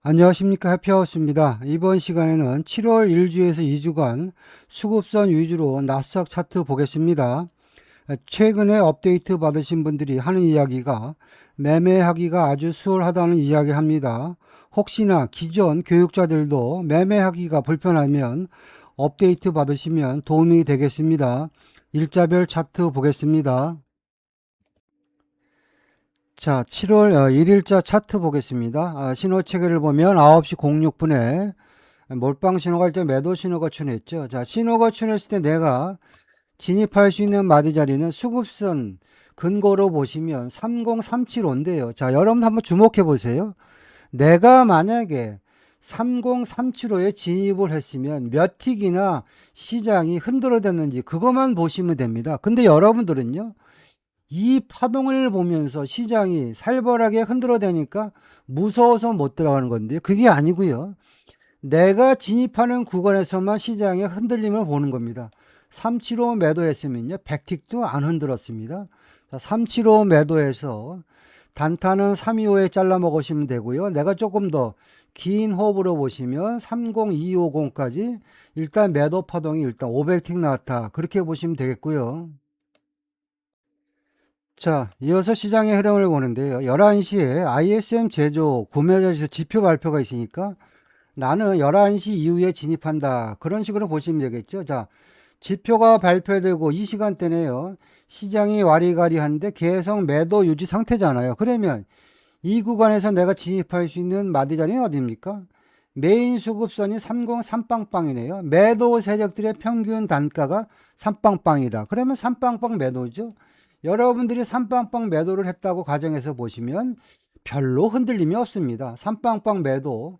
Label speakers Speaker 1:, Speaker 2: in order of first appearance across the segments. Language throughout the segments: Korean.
Speaker 1: 안녕하십니까. 해피하우스입니다. 이번 시간에는 7월 1주에서 2주간 수급선 위주로 나스닥 차트 보겠습니다. 최근에 업데이트 받으신 분들이 하는 이야기가 매매하기가 아주 수월하다는 이야기를 합니다. 혹시나 기존 교육자들도 매매하기가 불편하면 업데이트 받으시면 도움이 되겠습니다. 일자별 차트 보겠습니다. 자, 7월 1일자 차트 보겠습니다. 신호 체계를 보면 9시 06분에 몰빵 신호가 일때 매도 신호가 출현했죠. 자, 신호가 출현했을 때 내가 진입할 수 있는 마디 자리는 수급선 근거로 보시면 30375인데요. 자, 여러분 한번 주목해 보세요. 내가 만약에 30375에 진입을 했으면 몇 틱이나 시장이 흔들어댔는지 그것만 보시면 됩니다. 근데 여러분들은요, 이 파동을 보면서 시장이 살벌하게 흔들어대니까 무서워서 못 들어가는 건데 그게 아니고요. 내가 진입하는 구간에서만 시장의 흔들림을 보는 겁니다. 375 매도했으면요. 100틱도 안 흔들었습니다. 375 매도해서 단타는 325에 잘라 먹으시면 되고요. 내가 조금 더 긴 호흡으로 보시면 30250까지 일단 매도 파동이 일단 500틱 나왔다. 그렇게 보시면 되겠고요. 자, 이어서 시장의 흐름을 보는데요. 11시에 ISM 제조 구매자 지표 발표가 있으니까 나는 11시 이후에 진입한다. 그런 식으로 보시면 되겠죠. 자, 지표가 발표되고 이 시간대네요. 시장이 와리가리한데 계속 매도 유지 상태잖아요. 그러면 이 구간에서 내가 진입할 수 있는 마디 자리는 어디입니까? 메인 수급선이 303빵빵이네요. 매도 세력들의 평균 단가가 3빵빵이다. 그러면 3빵빵 매도죠. 여러분들이 3빵빵 매도를 했다고 가정해서 보시면 별로 흔들림이 없습니다. 3빵빵 매도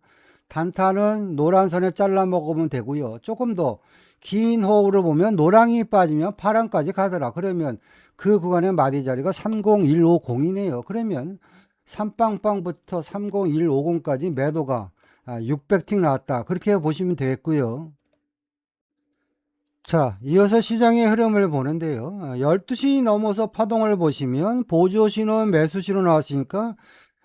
Speaker 1: 단타는 노란선에 잘라 먹으면 되고요. 조금 더 긴 호흡으로 보면 노랑이 빠지면 파랑까지 가더라. 그러면 그 구간의 마디 자리가 30150이네요. 그러면 3빵빵부터 30150까지 매도가 600틱 나왔다. 그렇게 보시면 되겠고요. 자, 이어서 시장의 흐름을 보는데요. 12시 넘어서 파동을 보시면 보조 신호, 매수 신호 나왔으니까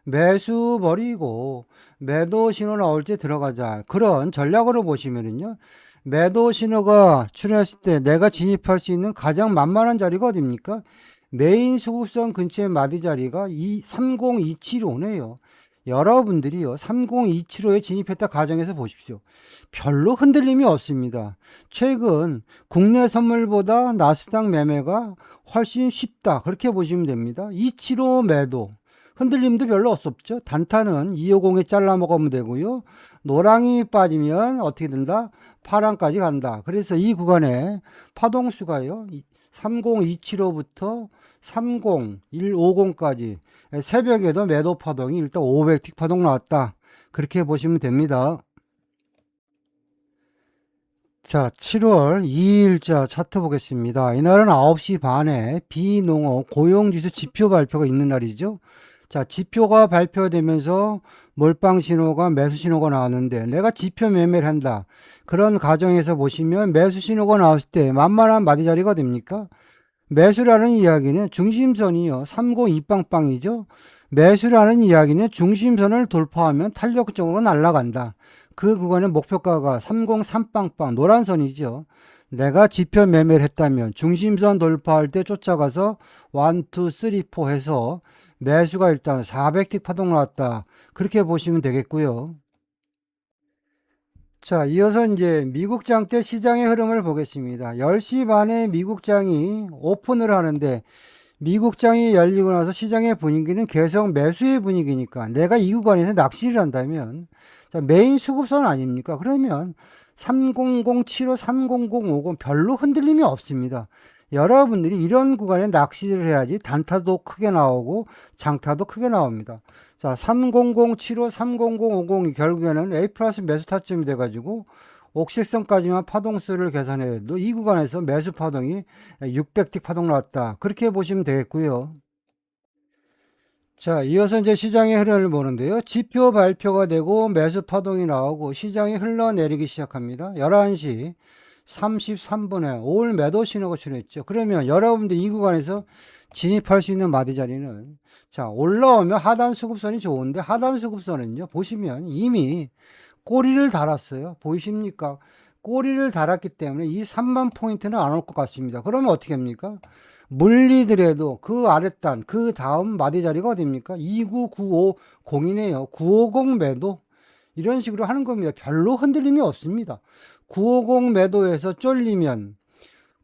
Speaker 1: 매수 버리고 매도 신호 나올 때 들어가자. 그런 전략으로 보시면은요. 매도 신호가 출현했을 때 내가 진입할 수 있는 가장 만만한 자리가 어딥니까? 메인 수급선 근처의 마디 자리가 30275네요. 여러분들이요, 30275에 진입했다 가정해서 보십시오. 별로 흔들림이 없습니다. 최근 국내 선물보다 나스닥 매매가 훨씬 쉽다. 그렇게 보시면 됩니다. 275 매도. 흔들림도 별로 없었죠. 단타는 250에 잘라 먹으면 되고요. 노랑이 빠지면 어떻게 된다? 파랑까지 간다. 그래서 이 구간에 파동수가요. 30275부터 30150까지 새벽에도 매도 파동이 일단 500틱 파동 나왔다. 그렇게 보시면 됩니다. 자, 7월 2일자 차트 보겠습니다. 이날은 9시 반에 비농업 고용지수 지표 발표가 있는 날이죠. 자, 지표가 발표되면서 몰빵 신호가 매수 신호가 나왔는데 내가 지표 매매를 한다. 그런 가정에서 보시면 매수 신호가 나왔을 때 만만한 마디 자리가 됩니까? 매수라는 이야기는 중심선이요. 302빵빵이죠. 매수라는 이야기는 중심선을 돌파하면 탄력적으로 날아간다. 그 구간의 목표가가 303빵빵 노란선이죠. 내가 지표 매매를 했다면 중심선 돌파할 때 쫓아가서 1, 2, 3, 4 해서 매수가 일단 400틱 파동 나왔다. 그렇게 보시면 되겠고요. 자, 이어서 이제 미국장 때 시장의 흐름을 보겠습니다. 10시 반에 미국장이 오픈을 하는데 미국장이 열리고 나서 시장의 분위기는 계속 매수의 분위기니까 내가 이 구간에서 낚시를 한다면 자, 메인 수급선 아닙니까? 그러면 30075, 30050 별로 흔들림이 없습니다. 여러분들이 이런 구간에 낚시를 해야지 단타도 크게 나오고 장타도 크게 나옵니다. 자, 30075, 30050이 결국에는 A 플러스 매수 타점이 돼가지고 옥실선까지만 파동수를 계산해도 이 구간에서 매수 파동이 600틱 파동 나왔다. 그렇게 보시면 되겠고요. 자, 이어서 이제 시장의 흐름을 보는데요. 지표 발표가 되고 매수 파동이 나오고 시장이 흘러내리기 시작합니다. 11시 33분에 올 매도 신호가 출현했죠. 그러면 여러분들 이 구간에서 진입할 수 있는 마디 자리는, 자, 올라오면 하단 수급선이 좋은데, 하단 수급선은요, 보시면 이미 꼬리를 달았어요. 보이십니까? 꼬리를 달았기 때문에 이 3만 포인트는 안 올 것 같습니다. 그러면 어떻게 합니까? 물리더라도 그 아랫단, 그 다음 마디 자리가 어디입니까? 29950이네요. 950 매도. 이런 식으로 하는 겁니다. 별로 흔들림이 없습니다. 950 매도에서 쫄리면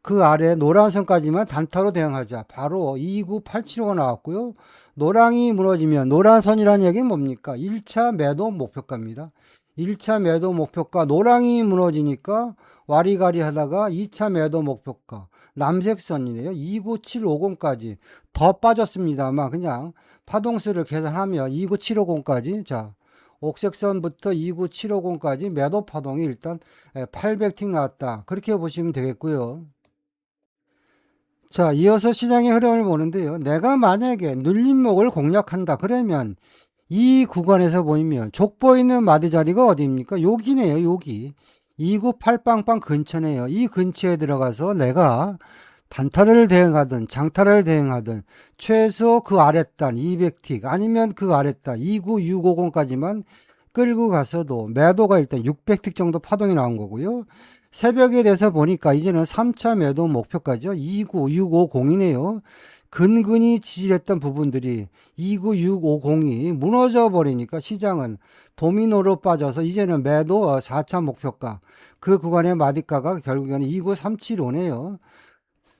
Speaker 1: 그 아래 노란 선까지만 단타로 대응하자. 바로 29875가 나왔고요. 노랑이 무너지면 노란 선이라는 얘기는 뭡니까? 1차 매도 목표가입니다. 1차 매도 목표가 노랑이 무너지니까 와리가리 하다가 2차 매도 목표가 남색선이네요. 29750까지 더 빠졌습니다만 그냥 파동수를 계산하면 29750까지 자 옥색선부터 29750까지 매도 파동이 일단 800틱 나왔다. 그렇게 보시면 되겠고요. 자, 이어서 시장의 흐름을 보는데요. 내가 만약에 눌림목을 공략한다. 그러면 이 구간에서 보이면 족보 있는 마디 자리가 어디입니까? 여기네요. 여기. 298빵빵 근처네요. 이 근처에 들어가서 내가 단타를 대응하든 장타를 대응하든 최소 그 아랫단 200틱 아니면 그 아랫단 29650까지만 끌고 가서도 매도가 일단 600틱 정도 파동이 나온 거고요. 새벽에 돼서 보니까 이제는 3차 매도 목표가죠. 29650이네요. 근근히 지지했던 부분들이 29650이 무너져 버리니까 시장은 도미노로 빠져서 이제는 매도 4차 목표가 그 구간의 마디가가 결국에는 29375네요.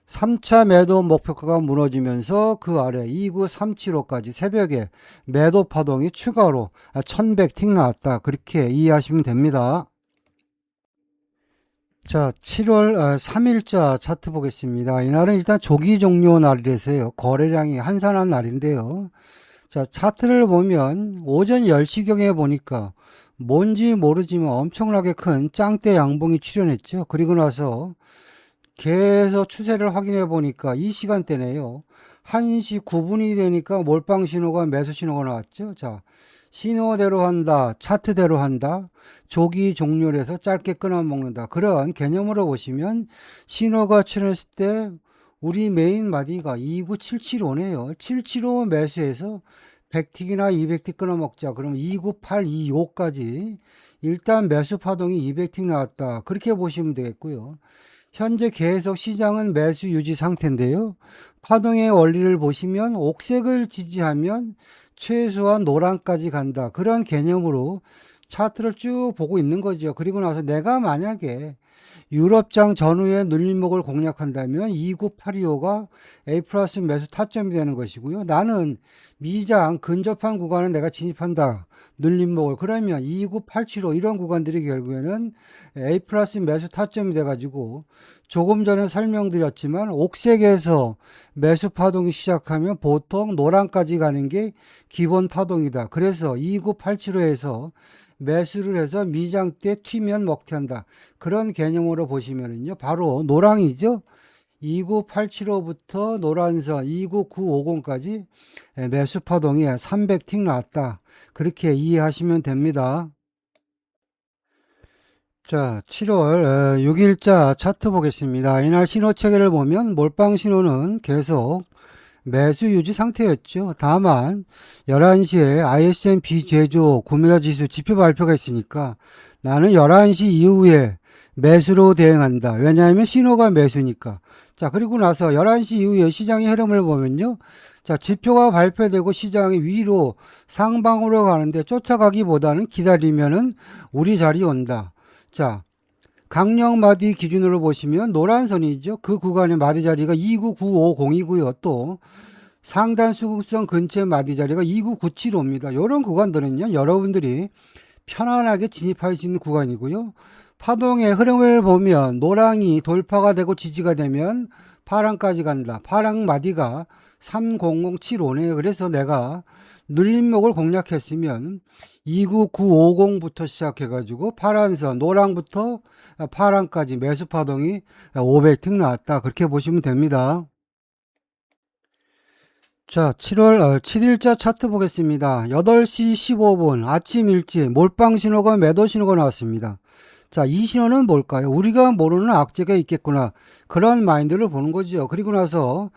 Speaker 1: 3차 매도 목표가가 무너지면서 그 아래 29375까지 새벽에 매도 파동이 추가로 1100틱 나왔다. 그렇게 이해하시면 됩니다. 자, 7월 3일자 차트 보겠습니다. 이날은 일단 조기 종료 날이라서요. 거래량이 한산한 날인데요. 자, 차트를 보면 오전 10시경에 보니까 뭔지 모르지만 엄청나게 큰 짱대 양봉이 출현했죠. 그리고 나서 계속 추세를 확인해 보니까 이 시간대네요. 1시 9분이 되니까 몰빵 신호가 매수 신호가 나왔죠. 자, 신호대로 한다, 차트대로 한다, 조기 종료를 해서 짧게 끊어먹는다. 그런 개념으로 보시면 신호가 출현했을 때 우리 메인 마디가 29775네요. 775 매수해서 100틱이나 200틱 끊어먹자. 그럼 29825까지 일단 매수 파동이 200틱 나왔다. 그렇게 보시면 되겠고요. 현재 계속 시장은 매수 유지 상태인데요. 파동의 원리를 보시면 옥색을 지지하면 최소한 노란까지 간다. 그런 개념으로 차트를 쭉 보고 있는 거죠. 그리고 나서 내가 만약에 유럽장 전후에 눌림목을 공략한다면 29825가 A 플러스 매수 타점이 되는 것이고요. 나는 미장 근접한 구간에 내가 진입한다. 눌림목을. 그러면 29875 이런 구간들이 결국에는 A 플러스 매수 타점이 돼가지고 조금 전에 설명드렸지만 옥색에서 매수 파동이 시작하면 보통 노란까지 가는 게 기본 파동이다. 그래서 29875에서 매수를 해서 미장 때 튀면 먹튀한다. 그런 개념으로 보시면은요. 바로 노랑이죠. 29875부터 노란선 29950까지 매수 파동이 300틱 나왔다. 그렇게 이해하시면 됩니다. 자, 7월 6일자 차트 보겠습니다. 이날 신호 체계를 보면 몰빵 신호는 계속 매수 유지 상태였죠. 다만 11시에 ISM 비제조 구매자 지수 지표 발표가 있으니까 나는 11시 이후에 매수로 대응한다. 왜냐하면 신호가 매수니까. 자, 그리고 나서 11시 이후에 시장의 흐름을 보면요. 자, 지표가 발표되고 시장이 위로 상방으로 가는데 쫓아가기보다는 기다리면은 우리 자리 온다. 자, 강력 마디 기준으로 보시면 노란 선이죠. 그 구간의 마디 자리가 29950이고요. 또 상단 수급선 근처의 마디 자리가 29975입니다. 이런 구간들은요. 여러분들이 편안하게 진입할 수 있는 구간이고요. 파동의 흐름을 보면 노랑이 돌파가 되고 지지가 되면 파랑까지 간다. 파랑 마디가 30075네요. 그래서 내가 눌림목을 공략했으면 29950부터 시작해가지고 파란선, 노랑부터 파랑까지 매수 파동이 500틱 나왔다. 그렇게 보시면 됩니다. 자, 7월 7일자 차트 보겠습니다. 8시 15분 아침 일찍 몰빵 신호가 매도 신호가 나왔습니다. 자, 이 신호는 뭘까요? 우리가 모르는 악재가 있겠구나. 그런 마인드를 보는 거죠. 그리고 나서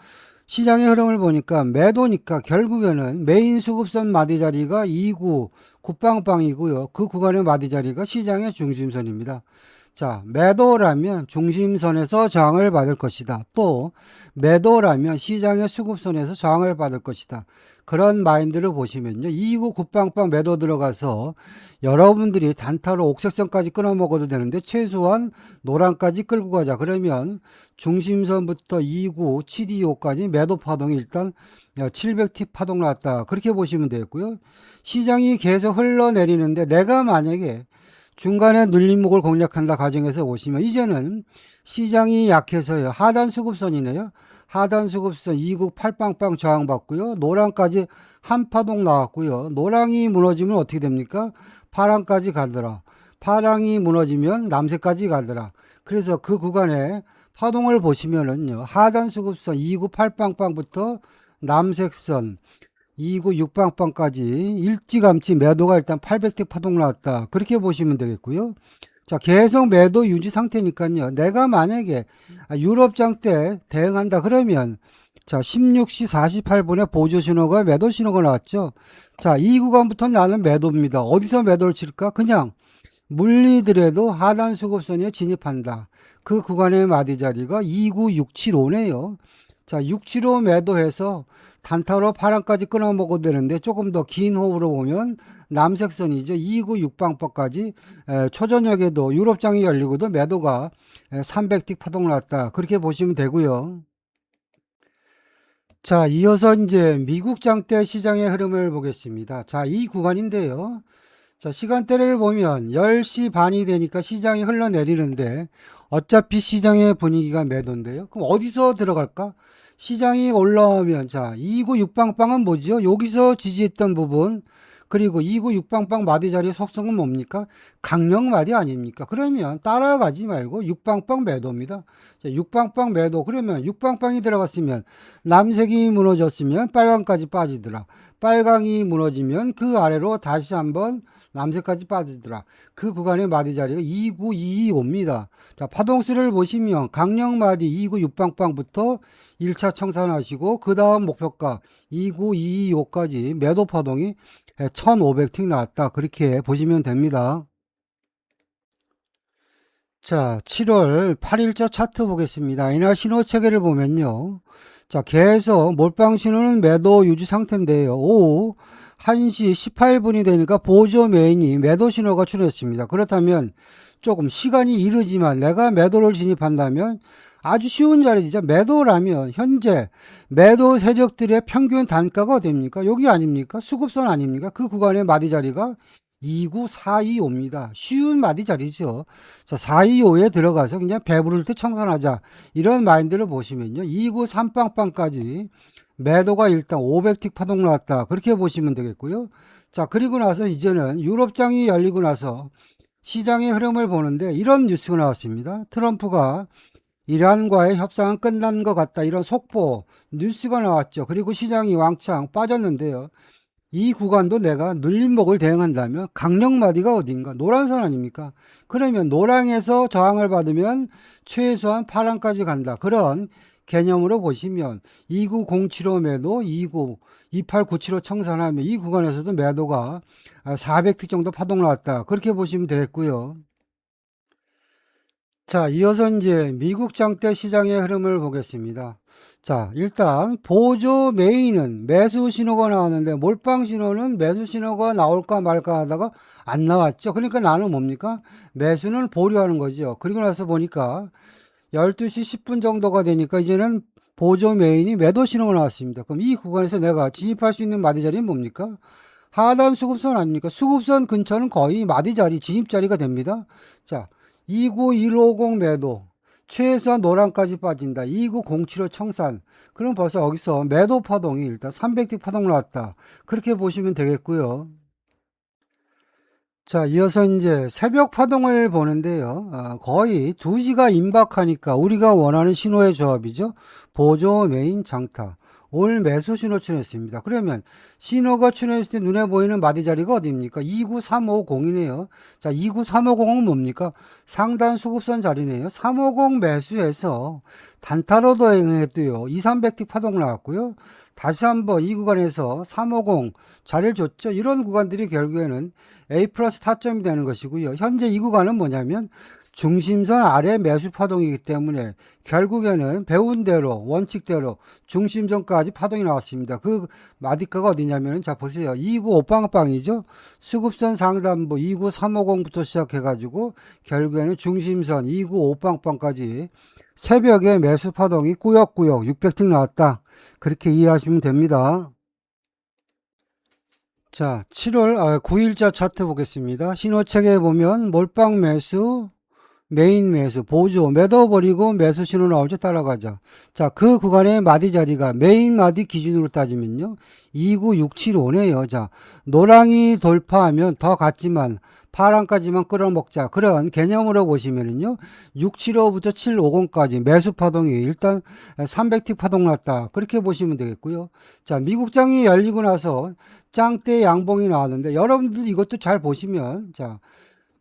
Speaker 1: 시장의 흐름을 보니까 매도니까 결국에는 메인 수급선 마디 자리가 2구 굿빵빵이고요. 그 구간의 마디 자리가 시장의 중심선입니다. 자, 매도라면 중심선에서 저항을 받을 것이다. 또 매도라면 시장의 수급선에서 저항을 받을 것이다. 그런 마인드를 보시면요. 2구 굿빵빵 매도 들어가서 여러분들이 단타로 옥색선까지 끊어 먹어도 되는데 최소한 노란까지 끌고 가자. 그러면 중심선부터 2구 725까지 매도 파동이 일단 700티 파동 났다. 그렇게 보시면 되겠고요. 시장이 계속 흘러내리는데 내가 만약에 중간에 눌림목을 공략한다 가정에서 보시면 이제는 시장이 약해서요. 하단 수급선이네요. 하단 수급선 2구 8빵빵 저항받고요. 노랑까지 한 파동 나왔고요. 노랑이 무너지면 어떻게 됩니까? 파랑까지 가더라. 파랑이 무너지면 남색까지 가더라. 그래서 그 구간에 파동을 보시면은요. 하단 수급선 2구 8빵빵부터 남색선 2구 6빵빵까지 일찌감치 매도가 일단 800대 파동 나왔다. 그렇게 보시면 되겠고요. 자, 계속 매도 유지 상태니까요. 내가 만약에 유럽장 때 대응한다 그러면 자, 16시 48분에 보조 신호가 매도 신호가 나왔죠. 자, 이 구간부터 나는 매도입니다. 어디서 매도를 칠까? 그냥 물리더라도 하단 수급선에 진입한다. 그 구간의 마디 자리가 29675네요. 자, 675 매도해서 단타로 파란까지 끊어 먹어도 되는데 조금 더 긴 호흡으로 보면 남색선이죠. 296방법까지 초저녁에도 유럽장이 열리고도 매도가 300틱 파동 났다. 그렇게 보시면 되고요. 자, 이어서 이제 미국 장대 시장의 흐름을 보겠습니다. 자, 이 구간인데요. 자, 시간대를 보면 10시 반이 되니까 시장이 흘러내리는데 어차피 시장의 분위기가 매도인데요. 그럼 어디서 들어갈까? 시장이 올라오면 자, 2구 6빵빵은 뭐죠? 여기서 지지했던 부분 그리고 2구 6빵빵 마디 자리 속성은 뭡니까? 강력 마디 아닙니까? 그러면 따라가지 말고 6빵빵 매도입니다. 자, 6빵빵 매도 그러면 6빵빵이 들어갔으면 남색이 무너졌으면 빨강까지 빠지더라. 빨강이 무너지면 그 아래로 다시 한번 남색까지 빠지더라. 그 구간의 마디 자리가 29225입니다. 자, 파동수를 보시면 강력 마디 296빵빵부터 1차 청산하시고 그 다음 목표가 29225까지 매도 파동이 1500틱 나왔다. 그렇게 보시면 됩니다. 자, 7월 8일자 차트 보겠습니다. 이날 신호 체계를 보면요. 자, 계속 몰빵 신호는 매도 유지 상태인데요. 오후 1시 18분이 되니까 보조 메인이 매도 신호가 출현했습니다. 그렇다면 조금 시간이 이르지만 내가 매도를 진입한다면 아주 쉬운 자리죠. 매도라면 현재 매도 세력들의 평균 단가가 어딥니까? 여기 아닙니까? 수급선 아닙니까? 그 구간의 마디 자리가 29425입니다. 쉬운 마디 자리죠. 자, 425에 들어가서 그냥 배부를 때 청산하자. 이런 마인드를 보시면요. 293빵빵까지 매도가 일단 500틱 파동 나왔다. 그렇게 보시면 되겠고요. 자, 그리고 나서 이제는 유럽장이 열리고 나서 시장의 흐름을 보는데 이런 뉴스가 나왔습니다. 트럼프가 이란과의 협상은 끝난 것 같다. 이런 속보 뉴스가 나왔죠. 그리고 시장이 왕창 빠졌는데요. 이 구간도 내가 눌림목을 대응한다면 강력마디가 어딘가? 노란선 아닙니까? 그러면 노랑에서 저항을 받으면 최소한 파랑까지 간다. 그런 개념으로 보시면 29075 매도, 28975 청산하면 이 구간에서도 매도가 400틱 정도 파동 나왔다. 그렇게 보시면 되겠고요. 자, 이어서 이제 미국 장대 시장의 흐름을 보겠습니다. 자, 일단 보조 메인은 매수 신호가 나왔는데 몰빵 신호는 매수 신호가 나올까 말까 하다가 안 나왔죠. 그러니까 나는 뭡니까? 매수는 보류하는 거죠. 그리고 나서 보니까 12시 10분 정도가 되니까 이제는 보조 메인이 매도 신호가 나왔습니다. 그럼 이 구간에서 내가 진입할 수 있는 마디 자리는 뭡니까? 하단 수급선 아닙니까? 수급선 근처는 거의 마디 자리, 진입 자리가 됩니다. 자, 29150 매도 최소한 노란까지 빠진다. 29075 청산. 그럼 벌써 여기서 매도 파동이 일단 300틱 파동 나왔다. 그렇게 보시면 되겠고요. 자, 이어서 이제 새벽 파동을 보는데요. 거의 2시가 임박하니까 우리가 원하는 신호의 조합이죠. 보조 메인 장타. 오늘 매수 신호 출현했습니다. 그러면 신호가 출현했을 때 눈에 보이는 마디 자리가 어디입니까? 29350이네요. 자, 29350은 뭡니까? 상단 수급선 자리네요. 350 매수해서 단타로 도행했고요. 2, 300틱 파동 나왔고요. 다시 한번 이 구간에서 350 자리를 줬죠. 이런 구간들이 결국에는 A 플러스 타점이 되는 것이고요. 현재 이 구간은 뭐냐면 중심선 아래 매수 파동이기 때문에 결국에는 배운 대로 원칙대로 중심선까지 파동이 나왔습니다. 그 마디가가 어디냐면 자 보세요. 295빵빵이죠. 수급선 상단부 29350부터 시작해가지고 결국에는 중심선 295빵빵까지 새벽에 매수 파동이 꾸역꾸역 600틱 나왔다. 그렇게 이해하시면 됩니다. 자, 7월 9일자 차트 보겠습니다. 신호책에 보면 몰빵 매수, 메인 매수, 보조, 매도버리고 매수 신호 나올 때 따라가자. 자, 그 구간의 마디 자리가 메인 마디 기준으로 따지면요. 29675네요. 자, 노랑이 돌파하면 더 갔지만 파랑까지만 끌어먹자. 그런 개념으로 보시면은요. 675부터 750까지 매수 파동이 일단 300틱 파동 났다. 그렇게 보시면 되겠고요. 자, 미국장이 열리고 나서 짱대 양봉이 나왔는데 여러분들 이것도 잘 보시면 자,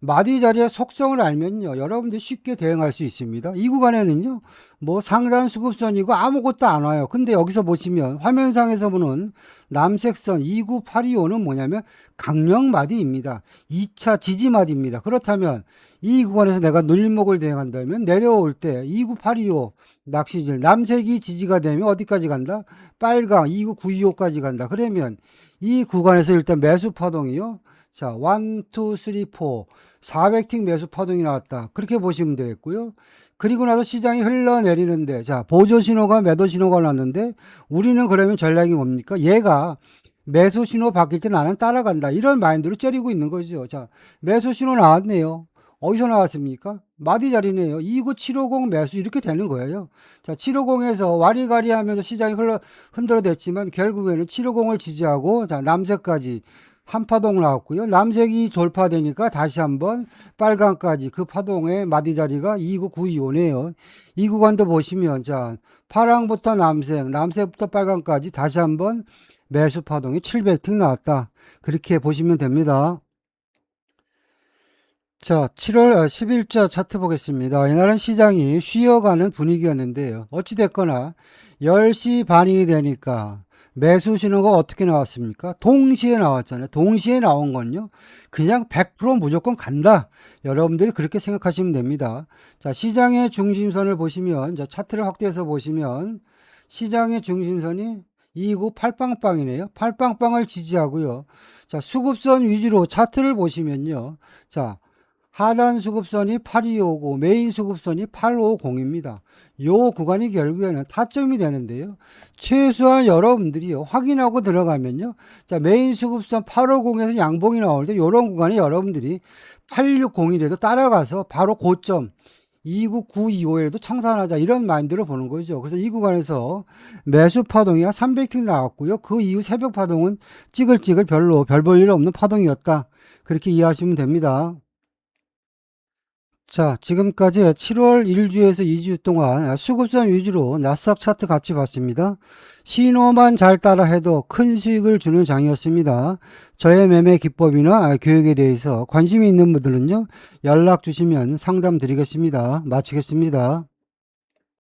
Speaker 1: 마디 자리의 속성을 알면요. 여러분들이 쉽게 대응할 수 있습니다. 이 구간에는요. 뭐 상단 수급선이고 아무것도 안 와요. 근데 여기서 보시면 화면상에서 보는 남색선 29825는 뭐냐면 강력 마디입니다. 2차 지지 마디입니다. 그렇다면 이 구간에서 내가 눌림목을 대응한다면 내려올 때 29825 낚시질 남색이 지지가 되면 어디까지 간다? 빨강 29925까지 간다. 그러면 이 구간에서 일단 매수 파동이요. 자, 1, 2, 3, 4, 400틱 매수 파동이 나왔다. 그렇게 보시면 되겠고요. 그리고 나서 시장이 흘러내리는데, 자, 보조 신호가 매도 신호가 났는데, 우리는 그러면 전략이 뭡니까? 얘가 매수 신호 바뀔 때 나는 따라간다. 이런 마인드로 째리고 있는 거죠. 자, 매수 신호 나왔네요. 어디서 나왔습니까? 마디 자리네요. 29750 매수 이렇게 되는 거예요. 자, 750에서 와리가리 하면서 시장이 흔들어댔지만 결국에는 750을 지지하고, 자, 남색까지 한 파동 나왔고요. 남색이 돌파되니까 다시 한번 빨강까지 그 파동의 마디 자리가 29925네요. 이 구간도 보시면 자 파랑부터 남색, 남색부터 빨강까지 다시 한번 매수 파동이 700틱 나왔다. 그렇게 보시면 됩니다. 자, 7월 10일자 차트 보겠습니다. 이날은 시장이 쉬어가는 분위기였는데요. 어찌됐거나 10시 반이 되니까 매수 신호가 어떻게 나왔습니까? 동시에 나왔잖아요. 동시에 나온 건요. 그냥 100% 무조건 간다. 여러분들이 그렇게 생각하시면 됩니다. 자, 시장의 중심선을 보시면, 자, 차트를 확대해서 보시면, 시장의 중심선이 298빵빵이네요. 8빵빵을 지지하고요. 자, 수급선 위주로 차트를 보시면요. 자, 하단 수급선이 8250, 메인 수급선이 850입니다. 요 구간이 결국에는 타점이 되는데요. 최소한 여러분들이요, 확인하고 들어가면요. 자, 메인 수급선 850에서 양봉이 나올 때 요런 구간에 여러분들이 8601에도 따라가서 바로 고점 29925에도 청산하자 이런 마인드로 보는 거죠. 그래서 이 구간에서 매수 파동이 300틱 나왔고요. 그 이후 새벽 파동은 찌글찌글 별로 별 볼 일 없는 파동이었다. 그렇게 이해하시면 됩니다. 자, 지금까지 7월 1주에서 2주 동안 수급선 위주로 나스닥 차트 같이 봤습니다. 신호만 잘 따라 해도 큰 수익을 주는 장이었습니다. 저의 매매 기법이나 교육에 대해서 관심이 있는 분들은요, 연락 주시면 상담 드리겠습니다. 마치겠습니다.